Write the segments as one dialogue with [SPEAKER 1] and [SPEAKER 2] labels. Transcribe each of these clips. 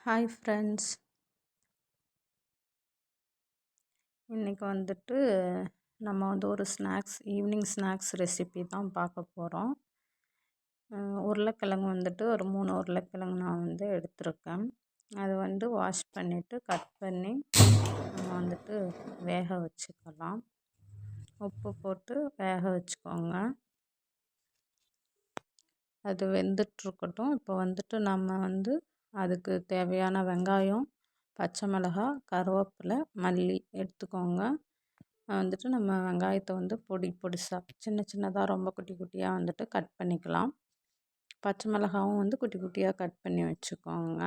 [SPEAKER 1] Hi friends, இன்றைக்கி வந்துட்டு நம்ம வந்து ஒரு ஈவினிங் ஸ்நாக்ஸ் ரெசிபி தான் பார்க்க போகிறோம். உருளைக்கிழங்கு வந்துட்டு ஒரு 3 உருளைக்கிழங்கு நான் வந்து எடுத்திருக்கேன். அது வந்து வாஷ் பண்ணிவிட்டு கட் பண்ணி நம்ம வந்துட்டு வேக வச்சுக்கலாம். உப்பு போட்டு வேக வச்சுக்கோங்க. அது வெந்துட்டுருக்கட்டும். இப்போ வந்துட்டு நம்ம வந்து அதுக்கு தேவையான வெங்காயம், பச்சை மிளகாய், கருவேப்பிலை, மல்லி எடுத்துக்கோங்க. வந்துட்டு நம்ம வெங்காயத்தை வந்து பொடிசாக சின்ன சின்னதாக ரொம்ப குட்டி குட்டியாக வந்துட்டு கட் பண்ணிக்கலாம். பச்சை மிளகாவும் வந்து குட்டி குட்டியாக கட் பண்ணி வச்சுக்கோங்க.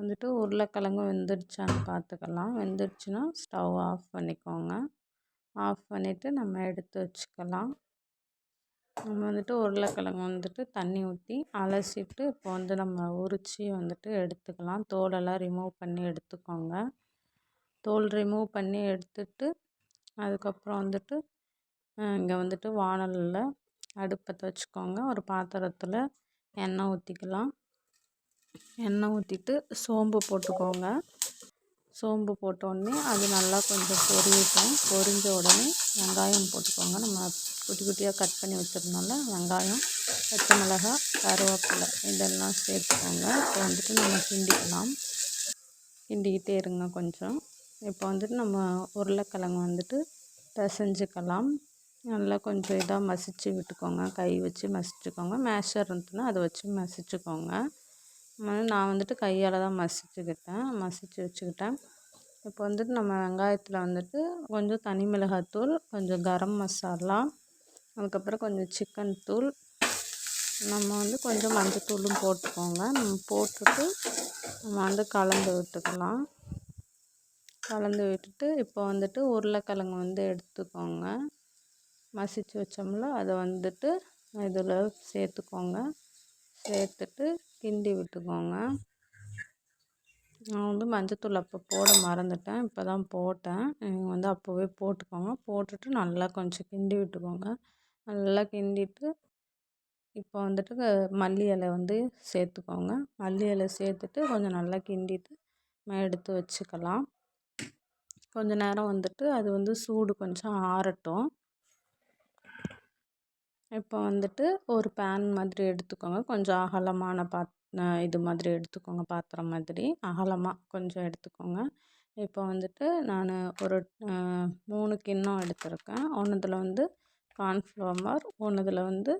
[SPEAKER 1] வந்துட்டு உருளைக்கிழங்கு வெந்துடுச்சான்னு பார்த்துக்கலாம். வெந்துடுச்சுன்னா ஸ்டவ் ஆஃப் பண்ணிக்கோங்க. ஆஃப் பண்ணிவிட்டு நம்ம எடுத்து வச்சுக்கலாம். நம்ம வந்துட்டு உருளைக்கிழங்கு வந்துட்டு தண்ணி ஊற்றி அலசிட்டு இப்போ வந்து நம்ம உரித்து வந்துட்டு எடுத்துக்கலாம். தோலெல்லாம் ரிமூவ் பண்ணி எடுத்துக்கோங்க. தோல் ரிமூவ் பண்ணி எடுத்துட்டு அதுக்கப்புறம் வந்துட்டு இங்கே வந்துட்டு வாணலில் அடுப்பத்தை வச்சுக்கோங்க. ஒரு பாத்திரத்தில் எண்ணெய் ஊற்றிக்கலாம். எண்ணெய் ஊற்றிட்டு சோம்பு போட்டுக்கோங்க. சோம்பு போட்டோடனே அது நல்லா கொஞ்சம் பொரியட்டும். பொரிஞ்ச உடனே வெங்காயம் போட்டுக்கோங்க. நம்ம குட்டி குட்டியாக கட் பண்ணி வச்சுருந்தோம்ல, வெங்காயம், பச்சை மிளகாய், கருவேப்பிலை இதெல்லாம் சேர்த்துக்கோங்க. இப்போ வந்துட்டு நம்ம கிண்டிக்கிட்டே இருங்க கொஞ்சம். இப்போ வந்துட்டு நம்ம உருளைக்கிழங்கு வந்துட்டு பிசைஞ்சிக்கலாம். நல்லா கொஞ்சம் இதாக மசிச்சு விட்டுக்கோங்க. கை வச்சு மசிச்சுக்கோங்க. மேஷர் இருந்துச்சுன்னா அதை வச்சு மசிச்சுக்கோங்க. நான் வந்துட்டு கையால் தான் மசிச்சு வச்சுக்கிட்டேன். இப்போ வந்துட்டு நம்ம வெங்காயத்தில் வந்துட்டு கொஞ்சம் தனி மிளகாத்தூள், கொஞ்சம் கரம் மசாலா, அதுக்கப்புறம் கொஞ்சம் சிக்கன் தூள், நம்ம வந்து கொஞ்சம் மஞ்சத்தூளும் போட்டுக்கோங்க. நம்ம போட்டுட்டு நம்ம வந்து கலந்து விட்டுக்கலாம். கலந்து விட்டுட்டு இப்போ வந்துட்டு உருளைக்கிழங்கு வந்து எடுத்துக்கோங்க. மசிச்சு வச்சோம்ல, அதை வந்துட்டு இதில் சேர்த்துக்கோங்க. சேர்த்துட்டு கிண்டி விட்டுக்கோங்க. நான் வந்து மஞ்சத்தூள் அப்போ போட மறந்துட்டேன். இப்போ தான் போட்டேன். நீங்கள் வந்து அப்போவே போட்டுக்கோங்க. போட்டுட்டு நல்லா கொஞ்சம் கிண்டி விட்டுக்கோங்க. நல்லா கிண்டிட்டு இப்போ வந்துட்டு மல்லி இலை வந்து சேர்த்துக்கோங்க. மல்லி இலை சேர்த்துட்டு கொஞ்சம் நல்லா கிண்டிட்டு நம்ம எடுத்து வச்சுக்கலாம். கொஞ்சம் நேரம் வந்துட்டு அது வந்து சூடு கொஞ்சம் ஆறட்டும். இப்போ வந்துட்டு ஒரு பேன் மாதிரி எடுத்துக்கோங்க. கொஞ்சம் அகலமான இது மாதிரி எடுத்துக்கோங்க. பாத்திரம் மாதிரி அகலமாக கொஞ்சம் எடுத்துக்கோங்க. இப்போ வந்துட்டு நான் ஒரு 3 கிண்ணம் எடுத்திருக்கேன். ஒன்றுத்தில் வந்து கார்ன்ஃப்ளவர் மாவு, ஒன்றுத்தில் வந்து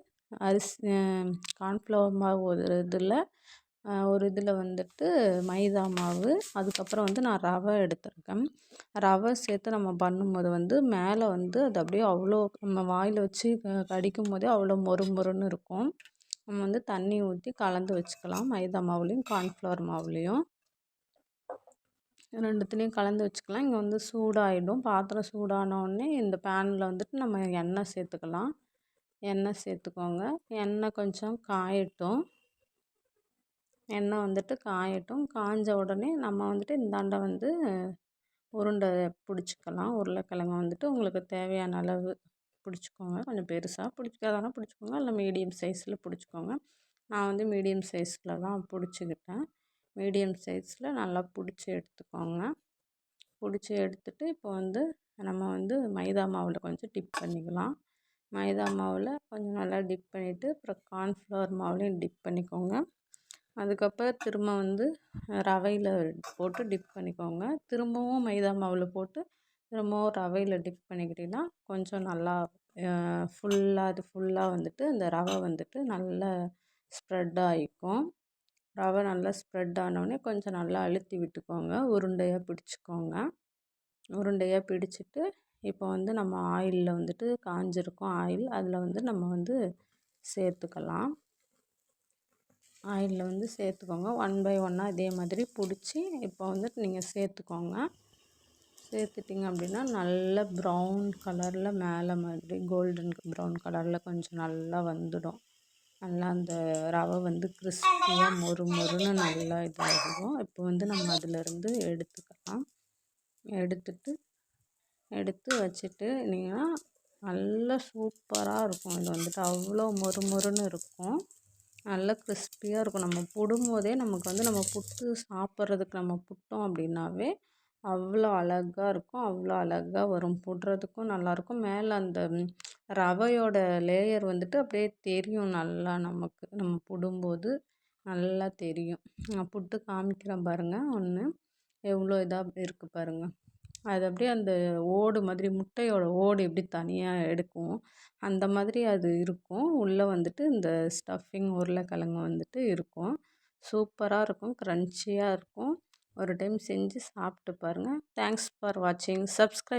[SPEAKER 1] கார்ன்ஃப்ளவர் மாவு, ஒரு இதில் வந்துட்டு மைதா மாவு, அதுக்கப்புறம் வந்து நான் ரவை எடுத்திருக்கேன். ரவை சேர்த்து நம்ம பண்ணும்போது வந்து மேலே வந்து அது அப்படியே அவ்வளோ நம்ம வாயில் வச்சு கடிக்கும் போதே அவ்வளோ மொறுன்னு இருக்கும். நம்ம வந்து தண்ணி ஊற்றி கலந்து வச்சுக்கலாம். மைதா மாவுலேயும் கார்ன்ஃப்ளவர் மாவுலேயும் ரெண்டுத்துலேயும் கலந்து வச்சுக்கலாம். இங்கே வந்து சூடாகிடும். பாத்திரம் சூடானோடனே இந்த பேனில் வந்துட்டு நம்ம எண்ணெய் சேர்த்துக்கலாம். எண்ணெய் சேர்த்துக்கோங்க. எண்ணெய் கொஞ்சம் காயட்டும். எண்ணெய் வந்துட்டு காயட்டும். காஞ்ச உடனே நம்ம வந்துட்டு இந்தாண்ட வந்து உருண்டை பிடிச்சிக்கலாம். உருளைக்கிழங்கு வந்துட்டு உங்களுக்கு தேவையான அளவு பிடிச்சிக்கோங்க. கொஞ்சம் பெருசாக பிடிச்சிக்காதனா பிடிச்சிக்கோங்க, இல்லை மீடியம் சைஸில் பிடிச்சிக்கோங்க. நான் வந்து மீடியம் சைஸில் தான் பிடிச்சிக்கிட்டேன். மீடியம் சைஸில் நல்லா பிடிச்சி எடுத்துக்கோங்க. பிடிச்சி எடுத்துட்டு இப்போ வந்து நம்ம வந்து மைதா மாவில் கொஞ்சம் டிப் பண்ணிக்கலாம். மைதா மாவில் கொஞ்சம் நல்லா டிப் பண்ணிவிட்டு அப்புறம் கார்ன்ஃப்ளவர் மாவுலேயும் டிப் பண்ணிக்கோங்க. அதுக்கப்புறம் திரும்ப வந்து ரவையில் போட்டு டிப் பண்ணிக்கோங்க. திரும்பவும் மைதா மாவில் போட்டு திரும்பவும் ரவையில் டிப் பண்ணிக்கிட்டிங்கன்னா கொஞ்சம் நல்லா ஃபுல்லாக வந்துட்டு அந்த ரவை வந்துட்டு நல்லா ஸ்ப்ரெட் ஆகிக்கும். ரவை நல்லா ஸ்ப்ரெட் ஆனோடனே கொஞ்சம் நல்லா அழுத்தி விட்டுக்கோங்க. உருண்டையாக பிடிச்சிக்கோங்க. உருண்டையாக பிடிச்சிட்டு இப்போ வந்து நம்ம ஆயிலில் வந்துட்டு காஞ்சிருக்கும் ஆயில், அதில் வந்து நம்ம வந்து சேர்த்துக்கலாம். ஆயிலில் வந்து சேர்த்துக்கோங்க. 1 பை 1 இதே மாதிரி பிடிச்சி இப்போ வந்துட்டு நீங்கள் சேர்த்துக்கோங்க. சேர்த்துட்டிங்க அப்படின்னா நல்ல ப்ரௌன் கலரில் மேலே மாதிரி கோல்டன் ப்ரௌன் கலரில் கொஞ்சம் நல்லா வந்துடும். நல்லா அந்த ரவை வந்து கிறிஸ்பியாக மொறுன்னு நல்லா இதாகிடும். இப்போ வந்து நம்ம அதிலேருந்து எடுத்துக்கலாம். எடுத்து வச்சுட்டு நீங்கள் நல்லா சூப்பராக இருக்கும். இது வந்துட்டு அவ்வளோ மொறுன்னு இருக்கும். நல்லா கிறிஸ்பியாக இருக்கும். நம்ம போடும்போதே நமக்கு வந்து நம்ம புட்டு சாப்பிட்றதுக்கு நம்ம புட்டோம் அப்படின்னாவே அவ்வளோ அழகா இருக்கும். அவ்வளோ அழகா வரும். போடுறதுக்கும் நல்லாயிருக்கும். மேலே அந்த ரவையோட லேயர் வந்துட்டு அப்படியே தெரியும் நல்லா நமக்கு. நம்ம போடும்போது நல்லா தெரியும். நான் புட்டு காமிக்கிறேன் பாருங்கள் ஒன்று. எவ்வளோ இதாக இருக்குது பாருங்கள். அது அப்படியே அந்த ஓடு மாதிரி முட்டையோட ஓடு எப்படி தனியாக எடுக்கும் அந்த மாதிரி அது இருக்கும். உள்ளே வந்துட்டு இந்த ஸ்டஃபிங் உருளைக்கிழங்கு வந்துட்டு இருக்கும். சூப்பராக இருக்கும். க்ரன்ச்சியாக இருக்கும். ஒரு டைம் செஞ்சு சாப்பிட்டு பாருங்கள். தேங்க்ஸ் ஃபார் வாட்சிங். சப்ஸ்கிரைப்